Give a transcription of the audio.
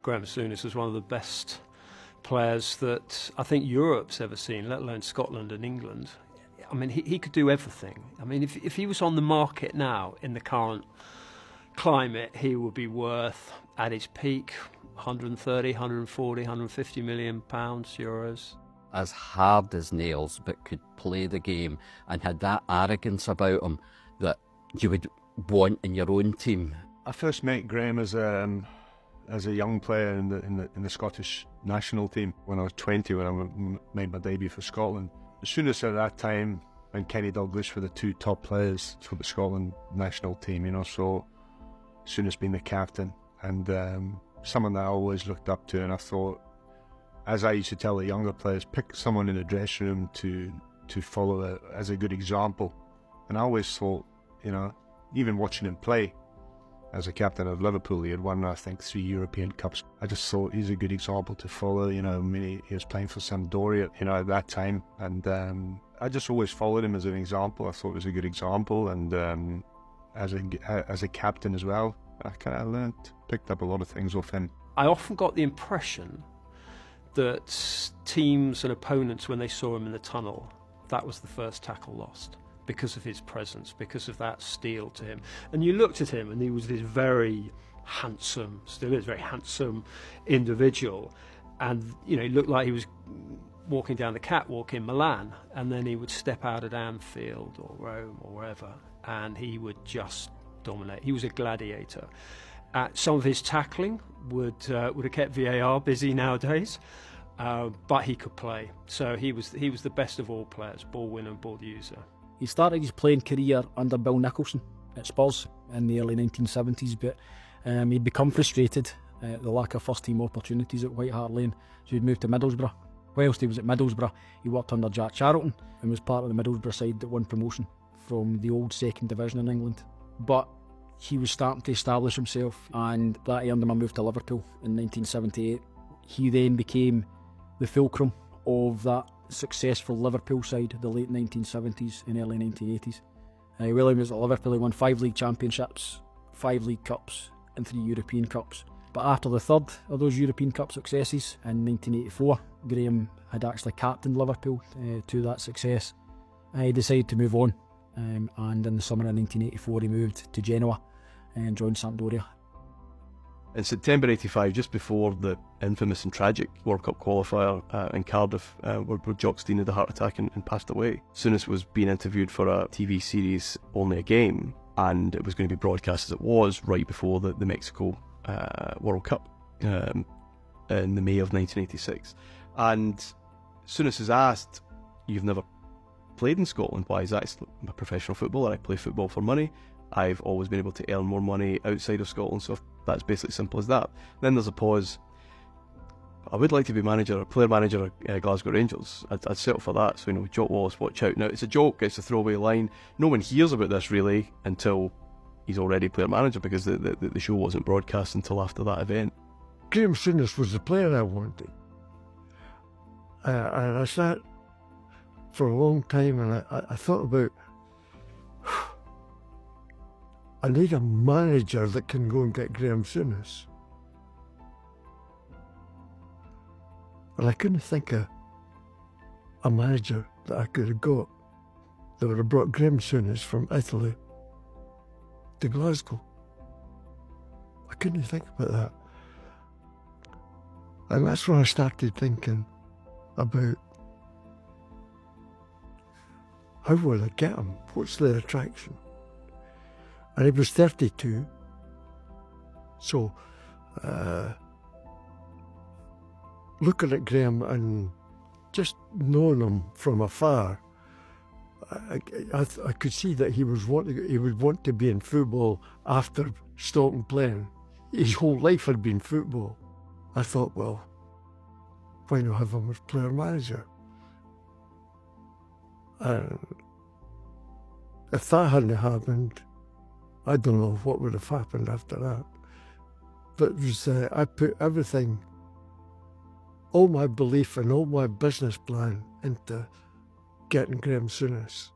Graeme Souness as one of the best players that I think Europe's ever seen, let alone Scotland and England. I mean, he could do everything. I mean, if he was on the market now in the current climate, he would be worth, at his peak, 130, 140, 150 million pounds, euros. As hard as nails, but could play the game and had that arrogance about him that you would want in your own team. I first met Graeme as a young player in the Scottish national team when I was 20, when I made my debut for Scotland. Souness at that time and Kenny Dalglish were the two top players for the Scotland national team, you know, so Souness being the captain and someone that I always looked up to, and I thought, as I used to tell the younger players, pick someone in the dressing room to follow as a good example. And I always thought, you know, even watching him play as a captain of Liverpool, he had won, I think, 3 European Cups. I just thought he's a good example to follow. You know, I mean, he was playing for Sampdoria, you know, at that time, and I just always followed him as an example. I thought it was a good example, and as a captain as well, I kind of picked up a lot of things off him. I often got the impression that teams and opponents, when they saw him in the tunnel, that was the first tackle lost, because of his presence, because of that steel to him. And you looked at him and he was this very handsome, still is very handsome individual, and you know, he looked like he was walking down the catwalk in Milan, and then he would step out at Anfield or Rome or wherever, and he would just dominate. He was a gladiator. Some of his tackling would have kept VAR busy nowadays, but he could play. So he was the best of all players, ball winner, ball user. He started his playing career under Bill Nicholson at Spurs in the early 1970s, but he'd become frustrated at the lack of first-team opportunities at White Hart Lane, so he'd moved to Middlesbrough. Whilst he was at Middlesbrough, he worked under Jack Charlton and was part of the Middlesbrough side that won promotion from the old second division in England. But he was starting to establish himself, and that earned him a move to Liverpool in 1978. He then became the fulcrum of that successful Liverpool side, the late 1970s and early 1980s. William was at Liverpool. He won 5 league championships, 5 league cups and 3 European Cups. But after the third of those European Cup successes in 1984, Graeme had actually captained Liverpool to that success. He decided to move on, and in the summer of 1984 he moved to Genoa and joined Sampdoria. In September '85, just before the infamous and tragic World Cup qualifier in Cardiff, where Jock Stein had a heart attack and passed away, Souness was being interviewed for a TV series, Only a Game, and it was going to be broadcast as it was right before the Mexico World Cup in the May of 1986. And Souness is asked, "You've never played in Scotland?" Why is that? I'm a professional footballer, I play football for money. I've always been able to earn more money outside of Scotland, so that's basically simple as that. Then there's a pause. I would like to be player manager at Glasgow Rangers. I'd settle for that, so, you know, Jock Wallace, watch out. Now, it's a joke, it's a throwaway line. No one hears about this really until he's already player manager, because the show wasn't broadcast until after that event. Graeme Souness was the player I wanted. And I sat for a long time and I thought about, I need a manager that can go and get Graeme Souness. And I couldn't think of a manager that I could have got that would have brought Graeme Souness from Italy to Glasgow. I couldn't think about that. And that's when I started thinking about, how will I get him? What's the attraction? And he was 32, so looking at Graeme and just knowing him from afar, I could see that he would want to be in football after stopping playing. His whole life had been football. I thought, well, why not have him as player manager? And if that hadn't happened, I don't know what would have happened after that. But it was, I put everything, all my belief and all my business plan into getting Graeme Souness.